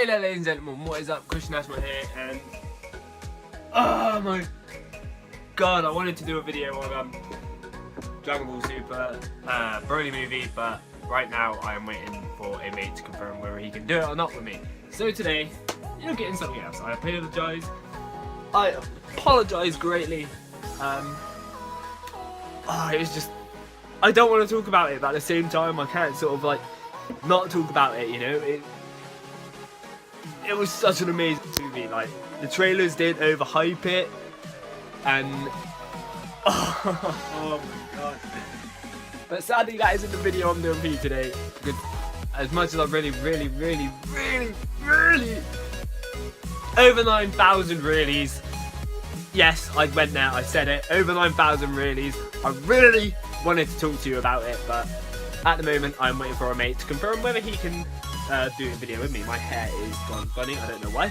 Hello ladies and gentlemen, what is up? Christian Ashmore here, and oh my god, I wanted to do a video on Dragon Ball Super Broly movie, but right now I am waiting for a mate to confirm whether he can do it or not with me. So today, you're getting something else. I apologise greatly. It's just, I don't want to talk about it, but at the same time I can't sort of like not talk about it, you know. It was such an amazing movie. Like, the trailers did overhype it, and oh my god. But sadly that isn't the video I'm doing for you today, because as much as I really over 9,000 reallys, yes, I went there, I said it, over 9,000 reallys, I really wanted to talk to you about it, but at the moment I'm waiting for a mate to confirm whether he can do a video with me. My hair is gone funny, I don't know why.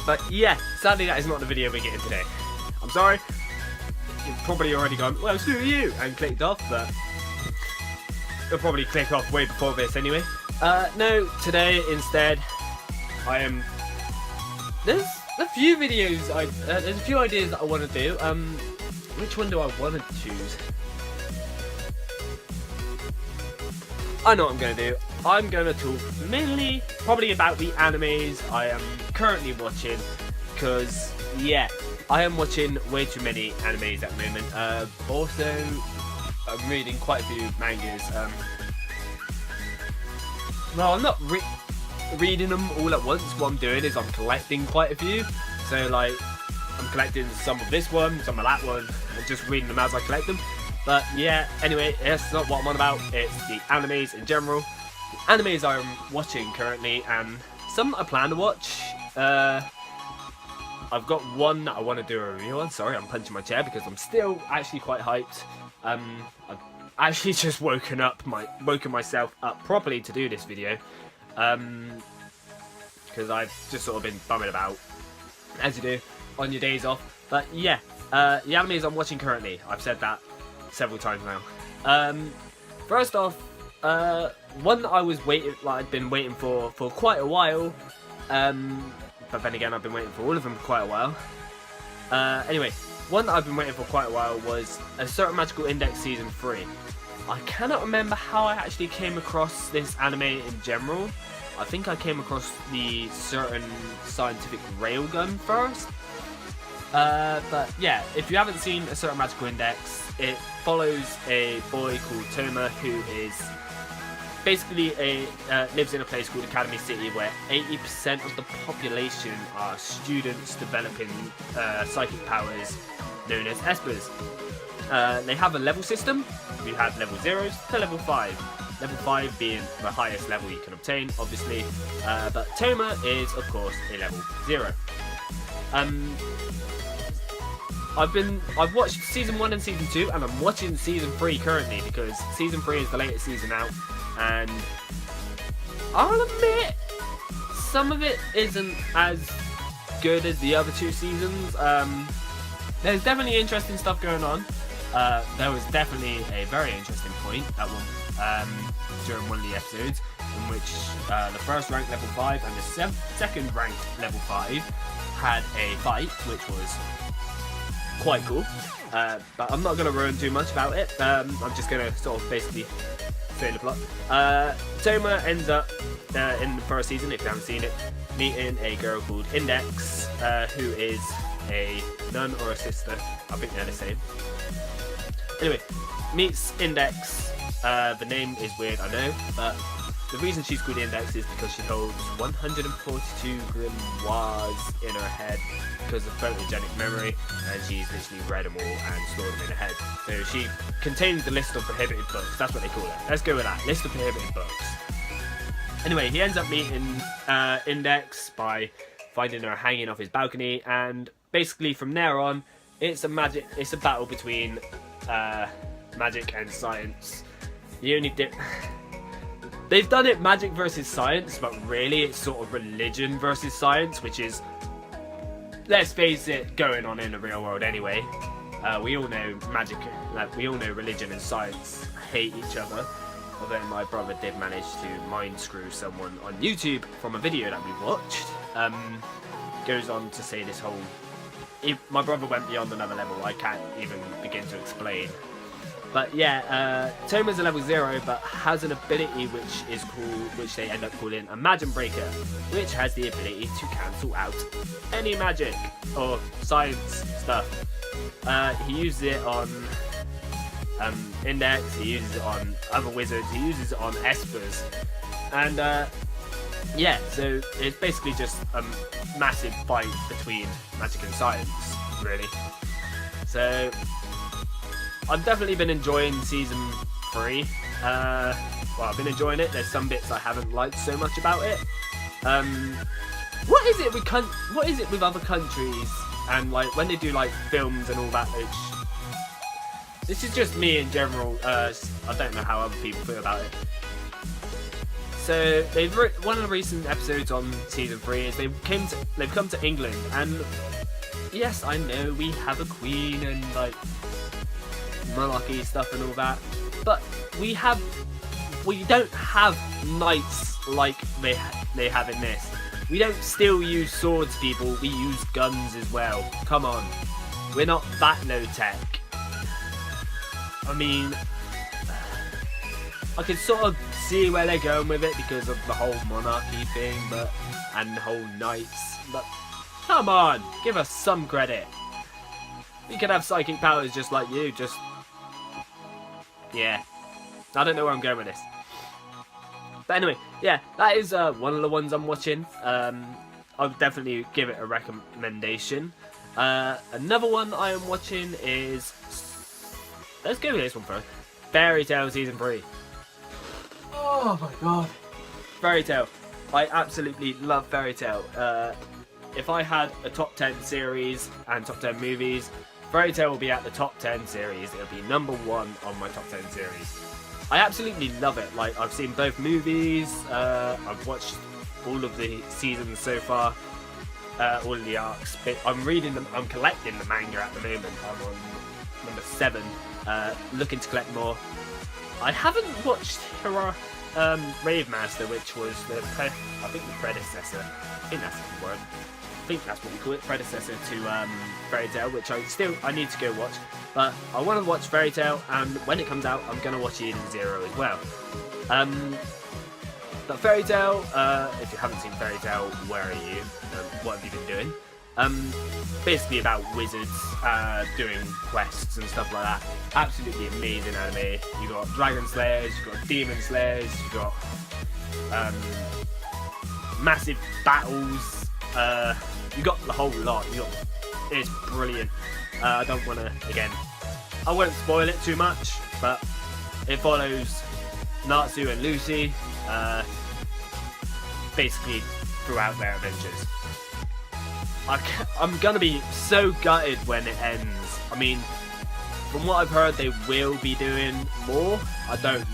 But yeah, sadly that is not the video we're getting today. I'm sorry, you've probably already gone, well screw you, and clicked off, but you'll probably click off way before this anyway. No, today instead, there's a few videos, there's a few ideas that I want to do. Which one do I want to choose? I know what I'm going to do. I'm going to talk mainly probably about the animes I am currently watching, because yeah, I am watching way too many animes at the moment. Also, I'm reading quite a few mangas. Well, I'm not reading them all at once. What I'm doing is I'm collecting quite a few. So like, I'm collecting some of this one, some of that one, and just reading them as I collect them. But yeah, anyway, that's not what I'm on about. It's the animes in general. The animes I'm watching currently, and some I plan to watch. I've got one that I want to do a review on. Sorry, I'm punching my chair because I'm still actually quite hyped. I've actually just woken myself up properly to do this video. Because I've just sort of been bumming about, as you do on your days off. But yeah, the animes I'm watching currently, I've said that several times now. First off, one that I'd been waiting for quite a while. But then again, I've been waiting for all of them for quite a while. Anyway, one that I've been waiting for quite a while was A Certain Magical Index Season 3. I cannot remember how I actually came across this anime in general. I think I came across the Certain Scientific Railgun first. But yeah, if you haven't seen A Certain Magical Index, it follows a boy called Toma who is basically lives in a place called Academy City, where 80% of the population are students developing psychic powers known as Espers. They have a level system. We have level 0s to level 5. Level 5 being the highest level you can obtain, obviously. But Toma is, of course, a level 0. I've watched season 1 and season 2, and I'm watching season 3 currently because season 3 is the latest season out, and I'll admit some of it isn't as good as the other two seasons. There's definitely interesting stuff going on. There was definitely a very interesting point at during one of the episodes in which the first ranked level 5 and the second ranked level 5 had a fight, which was quite cool, but I'm not going to ruin too much about it. I'm just going to sort of basically say the plot. Toma ends up in the first season, if you haven't seen it, meeting a girl called Index, who is a nun or a sister. I think they're the same. Anyway, meets Index. The name is weird, I know, but the reason she's called Index is because she holds 142 grimoires in her head because of photogenic memory, and she's literally read them all and stored them in her head. So she contains the list of prohibited books. That's what they call it. Let's go with that. List of prohibited books. Anyway, he ends up meeting Index by finding her hanging off his balcony, and basically from there on, it's a battle between magic and science. They've done it magic versus science, but really it's sort of religion versus science, which is, let's face it, going on in the real world anyway. We all know magic, we all know religion and science hate each other. although my brother did manage to mind screw someone on YouTube from a video that we watched. Goes on to say this whole... my brother went beyond another level, I can't even begin to explain. But yeah, Toma's a level 0, but has an ability which they end up calling Imagine Breaker, which has the ability to cancel out any magic or science stuff. He uses it on Index, he uses it on other wizards, he uses it on Espers, and yeah, so it's basically just a massive fight between magic and science, really. So I've definitely been enjoying Season 3. Well, I've been enjoying it. There's some bits I haven't liked so much about it. What is it with other countries and like when they do like films and all that? This is just me in general. I don't know how other people feel about it. So one of the recent episodes on Season 3 is they've come to England, and yes, I know we have a queen and like monarchy stuff and all that, but we don't have knights like they have in this. We don't still use swords, people. We use guns as well. Come on, we're not that low tech. I mean, I can sort of see where they're going with it because of the whole monarchy thing, and the whole knights. But come on, give us some credit. We can have psychic powers just like you. Yeah, I don't know where I'm going with this. But anyway, yeah, that is one of the ones I'm watching. I'll definitely give it a recommendation. Another one I am watching is... Let's go with this one first. Fairy Tail Season 3. Oh my god. Fairy Tail. I absolutely love Fairy Tail. If I had a top 10 series and top 10 movies, Fairy Tail will be at the top 10 series. It'll be number 1 on my top 10 series. I absolutely love it. Like, I've seen both movies. I've watched all of the seasons so far. All of the arcs. I'm reading them. I'm collecting the manga at the moment. I'm on number 7. Looking to collect more. I haven't watched Rave Master, which was the predecessor. I think that's the word. I think that's what we call it, predecessor to Fairy Tail, which I need to go watch. But I want to watch Fairy Tail, and when it comes out, I'm going to watch Eden Zero as well. But Fairy Tail, if you haven't seen Fairy Tail, where are you? What have you been doing? Basically about wizards doing quests and stuff like that. Absolutely amazing anime. You got dragon slayers, you got demon slayers, you got massive battles. You got the whole lot. It's brilliant. I don't want to, again, I won't spoil it too much, but it follows Natsu and Lucy basically throughout their adventures. I'm gonna be so gutted when it ends. I mean, from what I've heard, they will be doing more. I don't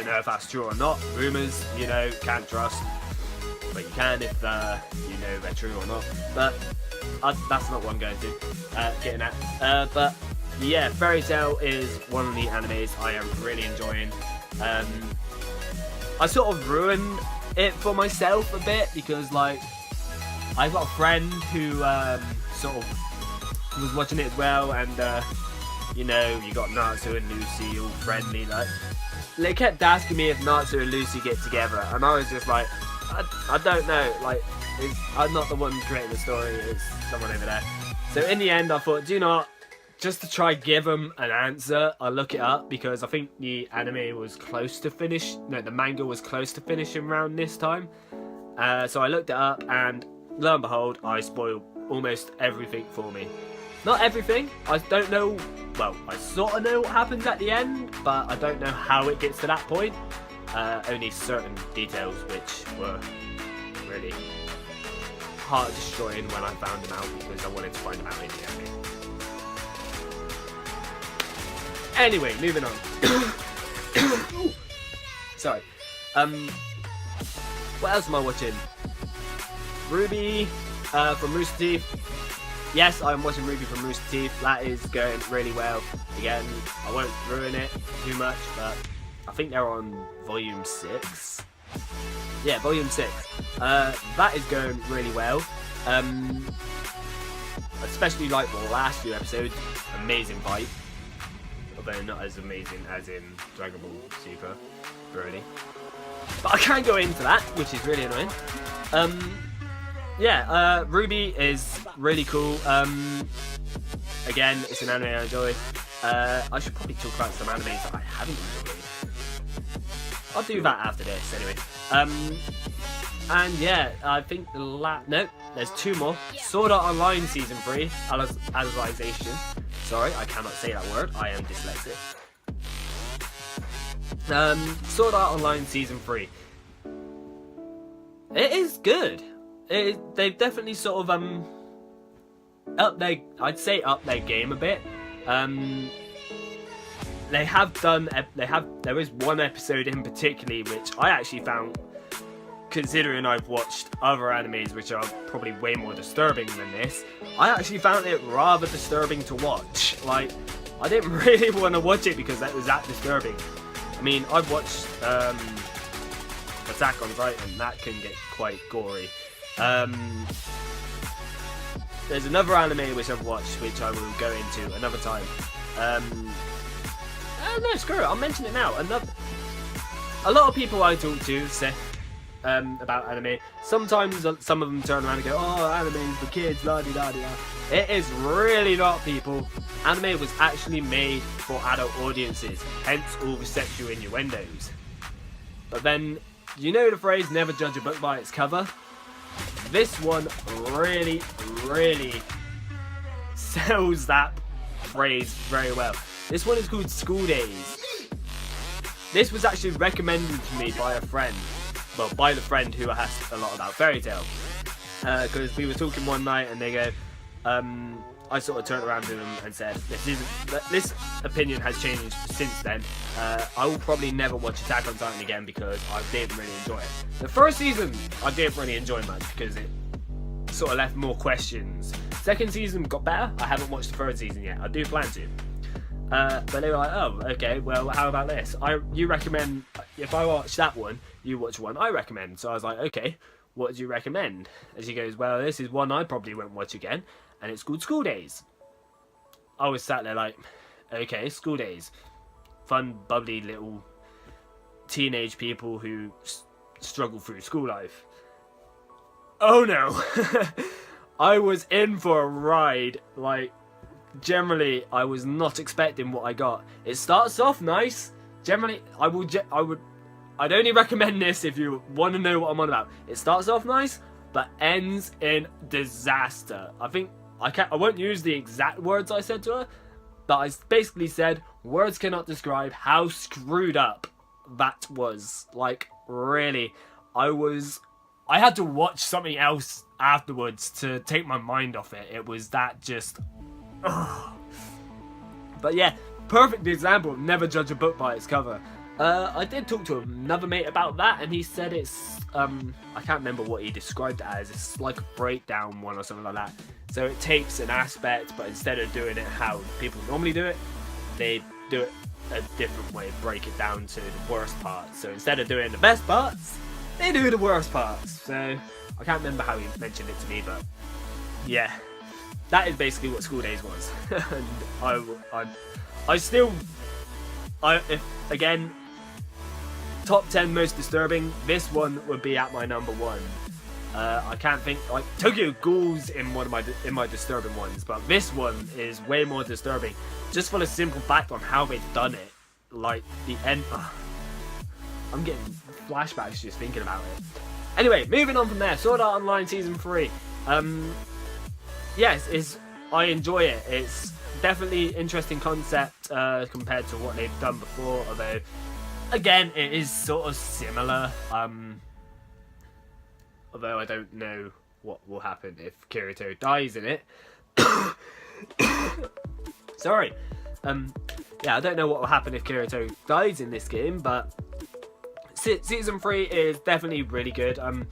know if that's true or not. Rumors, can't trust, but you can if you know they're true or not. But that's not what I'm going to getting at. But yeah, Fairy Tail is one of the animes I am really enjoying. I sort of ruined it for myself a bit because, like, I've got a friend who sort of was watching it as well, and you got Natsu and Lucy all friendly. Like, they kept asking me if Natsu and Lucy get together, and I was just like, I don't know. Like, I'm not the one creating the story; it's someone over there. So in the end, I thought, do you know what? Just to try give them an answer, I'll look it up because I think the anime was close to finish. No, the manga was close to finishing around this time. So I looked it up, and lo and behold, I spoiled almost everything for me. Not everything. I don't know. Well, I sort of know what happens at the end, but I don't know how it gets to that point. Only certain details, which were really heart destroying when I found them out because I wanted to find them out in the anime. Anyway, moving on. Sorry. What else am I watching? Ruby from Rooster Teeth. Yes, I'm watching Ruby from Rooster Teeth. That is going really well. Again, I won't ruin it too much, but I think they're on volume 6. Yeah, volume 6. That is going really well. Especially like the last few episodes. Amazing fight. Although not as amazing as in Dragon Ball Super Broly. But I can't go into that, which is really annoying. Ruby is really cool. Again, it's an anime I enjoy. I should probably talk about some animes that I haven't enjoyed. I'll do that after this, anyway. And yeah, I think no, there's 2 more. Sword Art Online Season 3, Alicization. Sorry, I cannot say that word. I am dyslexic. Sword Art Online Season 3. It is good. They've definitely sort of I'd say up their game a bit. There is one episode in particularly which I actually found, considering I've watched other animes which are probably way more disturbing than this, I actually found it rather disturbing to watch. Like, I didn't really want to watch it because it was that disturbing. I mean, I've watched Attack on Titan, that can get quite gory. There's another anime which I've watched, which I will go into another time. No, screw it, I'll mention it now. A lot of people I talk to say about anime, sometimes some of them turn around and go, oh, anime's for kids, la-di-da-di-da. It is really not, people. Anime was actually made for adult audiences, hence all the sexual innuendos. But then, you know the phrase, never judge a book by its cover? This one really, really sells that phrase very well. This one is called School Days. This was actually recommended to me by a friend. Well, by the friend who asked a lot about Fairy Tail. Because we were talking one night and they go, I sort of turned around to them and said, this opinion has changed since then. I will probably never watch Attack on Titan again because I didn't really enjoy it. The first season I didn't really enjoy much because it sort of left more questions. Second season got better. I haven't watched the third season yet. I do plan to. But they were like, oh, okay, well, how about this? You recommend, if I watch that one, you watch one I recommend. So I was like, okay, what do you recommend? And she goes, well, this is one I probably won't watch again, and it's called School Days. I was sat there like, okay, School Days. Fun, bubbly little teenage people who struggle through school life. Oh no! I was in for a ride. Like, generally, I was not expecting what I got. It starts off nice. Generally, I'd only recommend this if you want to know what I'm on about. It starts off nice, but ends in disaster. I won't use the exact words I said to her, but I basically said, words cannot describe how screwed up that was. Like, really, I had to watch something else afterwards to take my mind off it. It was that just... Ugh. But yeah, perfect example of never judge a book by its cover. I did talk to another mate about that, and he said it's... I can't remember what he described it as. It's like a breakdown one or something like that. So it takes an aspect, but instead of doing it how people normally do it, they do it a different way, break it down to the worst parts. So instead of doing the best parts, they do the worst parts. So I can't remember how he mentioned it to me, but yeah, that is basically what School Days was. And if again, top 10 most disturbing, this one would be at my number 1. I can't think, like, Tokyo Ghoul's in my disturbing ones, but this one is way more disturbing, just for the simple fact on how they've done it. Like, the end... I'm getting flashbacks just thinking about it. Anyway, moving on from there, Sword Art Online Season 3. Yes, I enjoy it. It's definitely interesting concept compared to what they've done before, although, again, it is sort of similar. Although I don't know what will happen if Kirito dies in it. Sorry. Yeah, I don't know what will happen if Kirito dies in this game, but Season 3 is definitely really good. I'm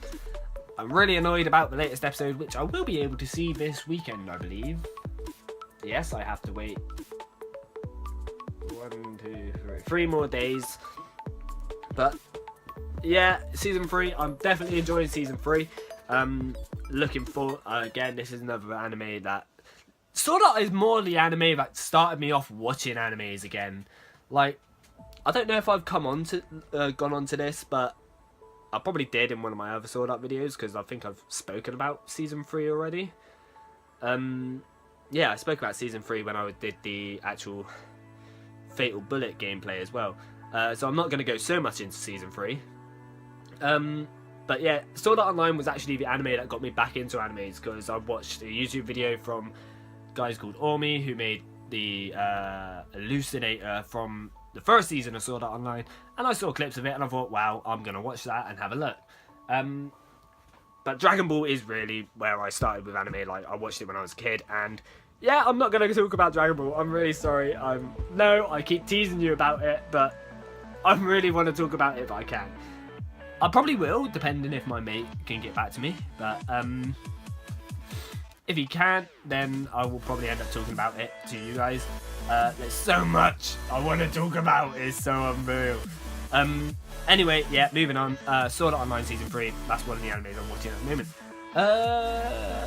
really annoyed about the latest episode, which I will be able to see this weekend, I believe. Yes, I have to wait 3 more days But yeah, season 3, I'm definitely enjoying season 3. Looking for again, this is another anime that sort of is more the anime that started me off watching animes again. Like, I don't know if I've gone on to this, but I probably did in one of my other Sword Art videos, because I think I've spoken about season 3 already. Yeah, I spoke about season 3 when I did the actual Fatal Bullet gameplay as well. So I'm not going to go so much into season 3. But yeah, Sword Art Online was actually the anime that got me back into animes, because I watched a YouTube video from guys called Ormi, who made the Elucidator from the first season of Sword Art Online, and I saw clips of it and I thought, wow, I'm going to watch that and have a look. But Dragon Ball is really where I started with anime. Like, I watched it when I was a kid, and yeah, I'm not going to talk about Dragon Ball. I'm really sorry. I keep teasing you about it, but I really want to talk about it if I can. I probably will, depending if my mate can get back to me. But if he can't, then I will probably end up talking about it to you guys. There's so much I want to talk about. It's so unreal. Anyway, yeah, moving on. Sword Art Online Season 3. That's one of the animes I'm watching at the moment.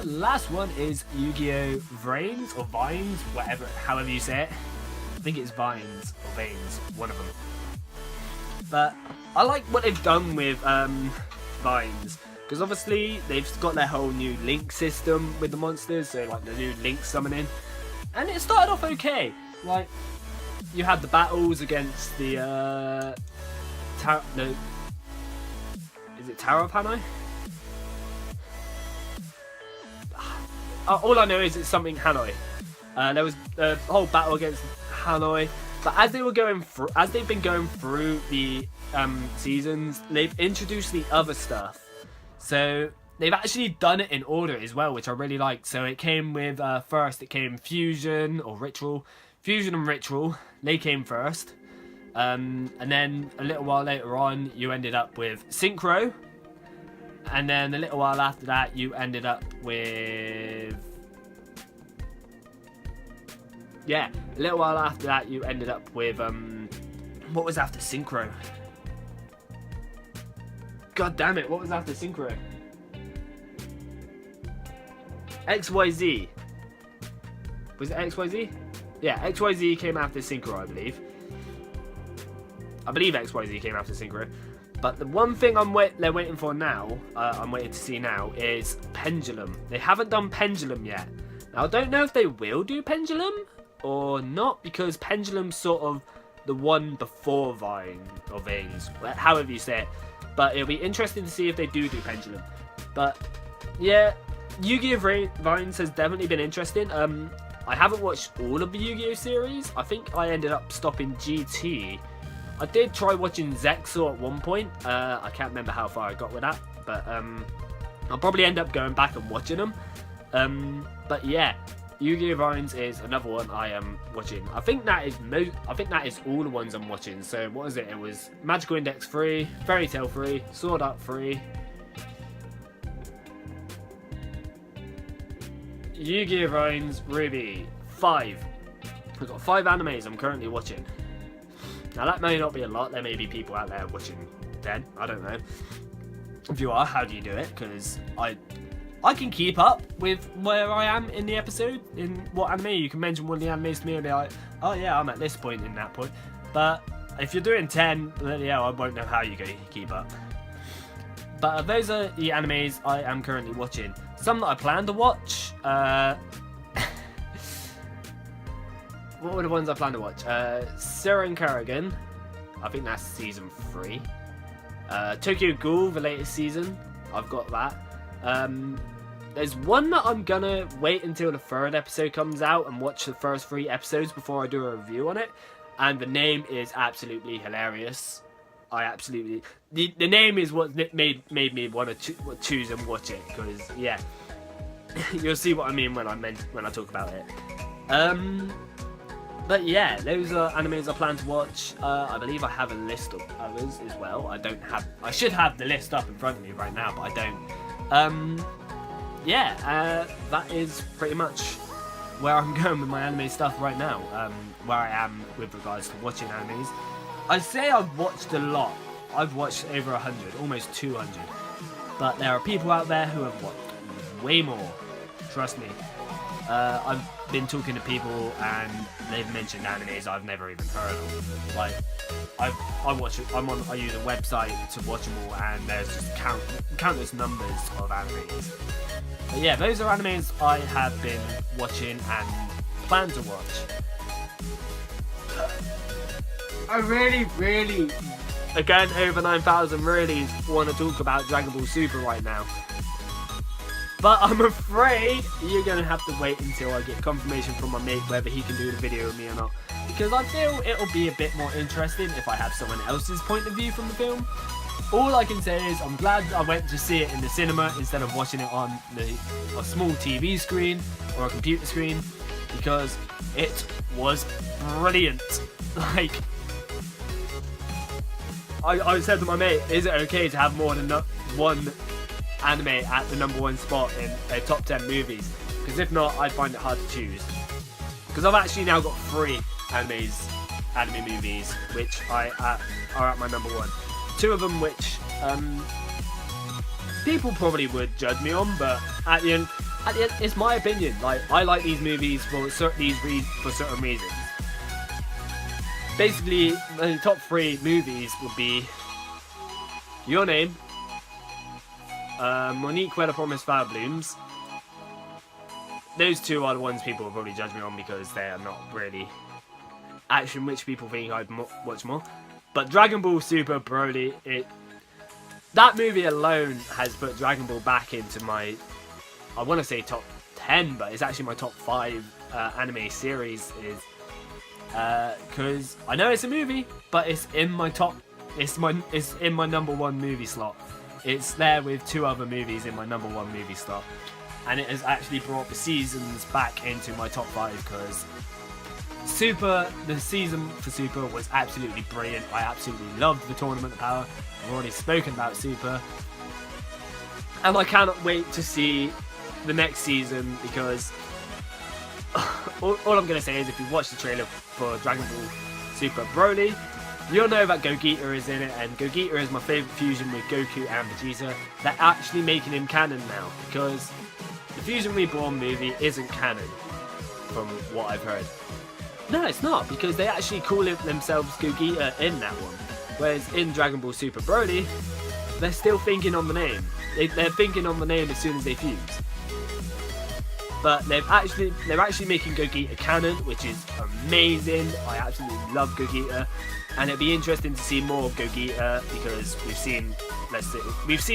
Last one is Yu-Gi-Oh! Vrains, or Vines, however you say it. I think it's Vines, or Veins, one of them. But I like what they've done with Vines, because obviously they've got their whole new link system with the monsters, so like the new link summoning, and it started off okay. Like, you had the battles against the is it Tower of Hanoi? All I know is it's something Hanoi. There was a whole battle against Hanoi. But as they've been going through the seasons, they've introduced the other stuff. So they've actually done it in order as well, which I really like. So it came with first, it came Fusion or Ritual. Fusion and Ritual, they came first. And then a little while later on, you ended up with Synchro. And then a little while after that, you ended up with... Yeah, a little while after that, you ended up with, what was after Synchro? God damn it, what was after Synchro? XYZ. Was it XYZ? Yeah, XYZ came after Synchro, I believe. I believe XYZ came after Synchro. But the one thing they're waiting for now, I'm waiting to see now, is Pendulum. They haven't done Pendulum yet. Now, I don't know if they will do Pendulum or not, because Pendulum's sort of the one before Vine or Veins, however you say it. But it'll be interesting to see if they do Pendulum. But yeah, Yu-Gi-Oh! Vines has definitely been interesting. I haven't watched all of the Yu-Gi-Oh! Series. I think I ended up stopping GT. I did try watching Zexor at one point. I can't remember how far I got with that, but I'll probably end up going back and watching them. But yeah, Yu-Gi-Oh! Vines is another one I am watching. I think that is all the ones I'm watching. So what is it? It was Magical Index 3, Fairy Tail 3, Sword Art 3, Yu-Gi-Oh! Vines, Ruby 5. I've got 5 animes I'm currently watching. Now that may not be a lot. There may be people out there watching 10. I don't know. If you are, how do you do it? Because I can keep up with where I am in the episode, in what anime. You can mention one of the animes to me and be like, oh yeah, I'm at this point in that point. But if you're doing 10, then yeah, I won't know how you keep up. But those are the animes I am currently watching. Some that I plan to watch. What were the ones I plan to watch? Seren Karigan. I think that's season 3. Tokyo Ghoul, the latest season. I've got that. There's one that I'm gonna wait until the 3rd episode comes out and watch the first 3 episodes before I do a review on it. And the name is absolutely hilarious. The name is what made me want to choose and watch it, because yeah, you'll see what I mean when I talk about it. But yeah, those are animes I plan to watch. I believe I have a list of others as well. I should have the list up in front of me right now, but I don't. Yeah, that is pretty much where I'm going with my anime stuff right now. Where I am with regards to watching animes. I'd say I've watched a lot. I've watched over 100, almost 200. But there are people out there who have watched way more. Trust me. I've been talking to people and they've mentioned animes I've never even heard of. Like, I use a website to watch them all, and there's just countless numbers of animes. But yeah, those are animes I have been watching and plan to watch. I really, again, over 9,000, really want to talk about Dragon Ball Super right now. But I'm afraid you're going to have to wait until I get confirmation from my mate whether he can do the video with me or not. Because I feel it'll be a bit more interesting if I have someone else's point of view from the film. All I can say is I'm glad I went to see it in the cinema instead of watching it on a small TV screen or a computer screen, because it was brilliant. Like, I said to my mate, is it okay to have more than one anime at the #1 spot in top 10 movies? Because if not, I'd find it hard to choose. Because I've actually now got 3 anime movies which are at my #1. 2 of them which people probably would judge me on, but at the end, it's my opinion. Like, I like these movies for certain reasons. Basically, the top 3 movies would be Your Name, Monique Where the Promised Flower Blooms. Those 2 are the ones people will probably judge me on because they are not really action which people think I'd watch more. But Dragon Ball Super Broly, that movie alone has put Dragon Ball back into my, I want to say top 10, but it's actually my top 5 anime series. Because I know it's a movie, but it's in my top. It's in my #1 movie slot. It's there with 2 other movies in my #1 movie slot, and it has actually brought the seasons back into my top 5 because the season for Super was absolutely brilliant. I absolutely loved the Tournament of Power. I've already spoken about Super, and I cannot wait to see the next season because all I'm going to say is if you watch the trailer for Dragon Ball Super Broly, you'll know that Gogeta is in it, and Gogeta is my favourite fusion with Goku and Vegeta. They're actually making him canon now, because the Fusion Reborn movie isn't canon, from what I've heard. No, it's not, because they actually call themselves Gogeta in that one. Whereas in Dragon Ball Super Broly, they're still thinking on the name. They're thinking on the name as soon as they fuse. But they're actually making Gogeta canon, which is amazing. I absolutely love Gogeta, and it'd be interesting to see more of Gogeta because we've seen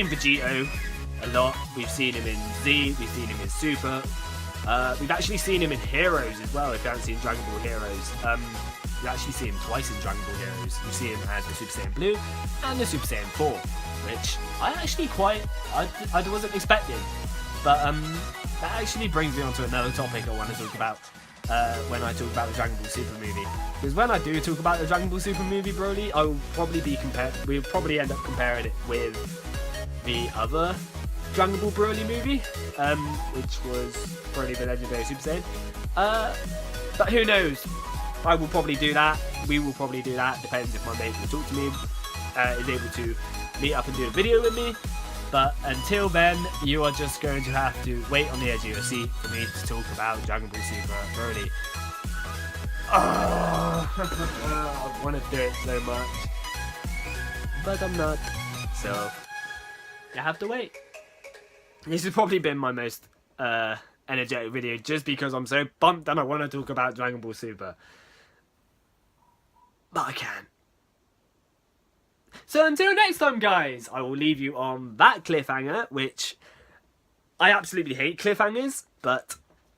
Vegito a lot. We've seen him in Z. We've seen him in Super. We've actually seen him in Heroes as well. If you haven't seen Dragon Ball Heroes, you actually see him twice in Dragon Ball Heroes. You see him as the Super Saiyan Blue and the Super Saiyan 4, which I actually I wasn't expecting. But that actually brings me on to another topic I want to talk about when I talk about the Dragon Ball Super movie. Because when I do talk about the Dragon Ball Super movie, Broly, I will probably we'll probably end up comparing it with the other Dragon Ball Broly movie, which was Broly the Legendary Super Saiyan. But who knows? I will probably do that. We will probably do that. Depends if my mate will talk to me, is able to meet up and do a video with me. But until then, you are just going to have to wait on the edge of your seat for me to talk about Dragon Ball Super Broly. I want to do it so much, but I'm not. So you have to wait. This has probably been my most energetic video, just because I'm so pumped and I want to talk about Dragon Ball Super. But I can. So until next time, guys, I will leave you on that cliffhanger, which I absolutely hate cliffhangers, but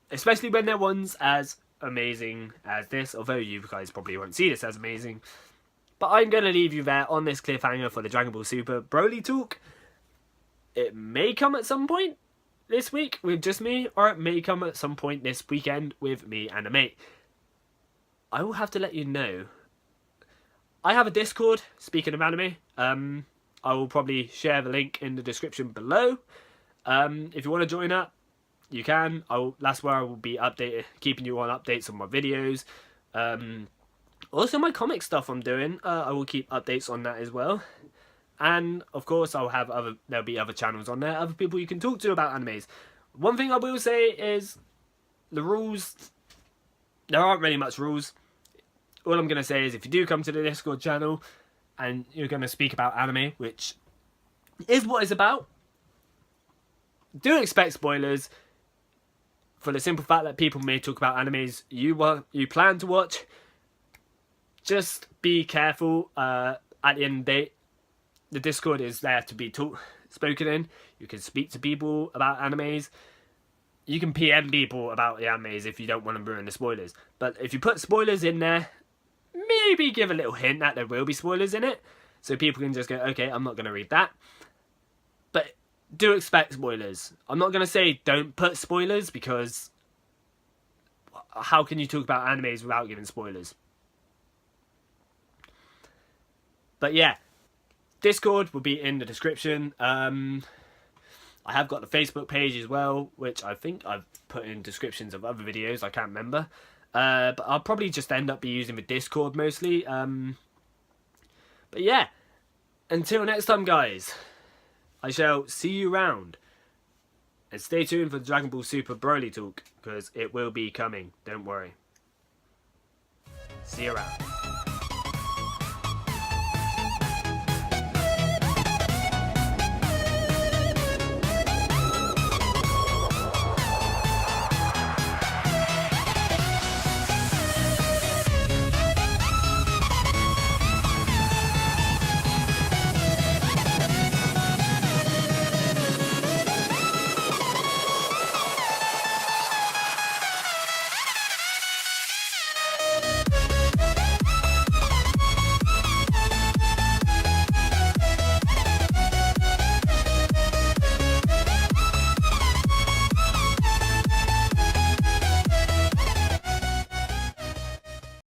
especially when they're ones as amazing as this, although you guys probably won't see this as amazing. But I'm going to leave you there on this cliffhanger for the Dragon Ball Super Broly talk. It may come at some point this week with just me, or it may come at some point this weekend with me and a mate. I will have to let you know. I have a Discord, speaking of anime. I will probably share the link in the description below. If you want to join up, you can. That's where I will be keeping you on updates on my videos. Also my comic stuff I'm doing, I will keep updates on that as well. And of course, there'll be other channels on there, other people you can talk to about animes. One thing I will say is the rules. There aren't really much rules. All I'm going to say is if you do come to the Discord channel and you're going to speak about anime, which is what it's about, do expect spoilers for the simple fact that people may talk about animes you plan to watch. Just be careful. At the end of the day, the Discord is there to be spoken in. You can speak to people about animes. You can PM people about the animes if you don't want to ruin the spoilers. But if you put spoilers in there, maybe give a little hint that there will be spoilers in it, so people can just go, okay, I'm not going to read that. But do expect spoilers. I'm not going to say don't put spoilers, because how can you talk about animes without giving spoilers? But yeah, Discord will be in the description. I have got the Facebook page as well, which I think I've put in descriptions of other videos. I can't remember. But I'll probably just end up using the Discord mostly. But yeah, until next time, guys, I shall see you round. And stay tuned for the Dragon Ball Super Broly talk, because it will be coming. Don't worry. See you around.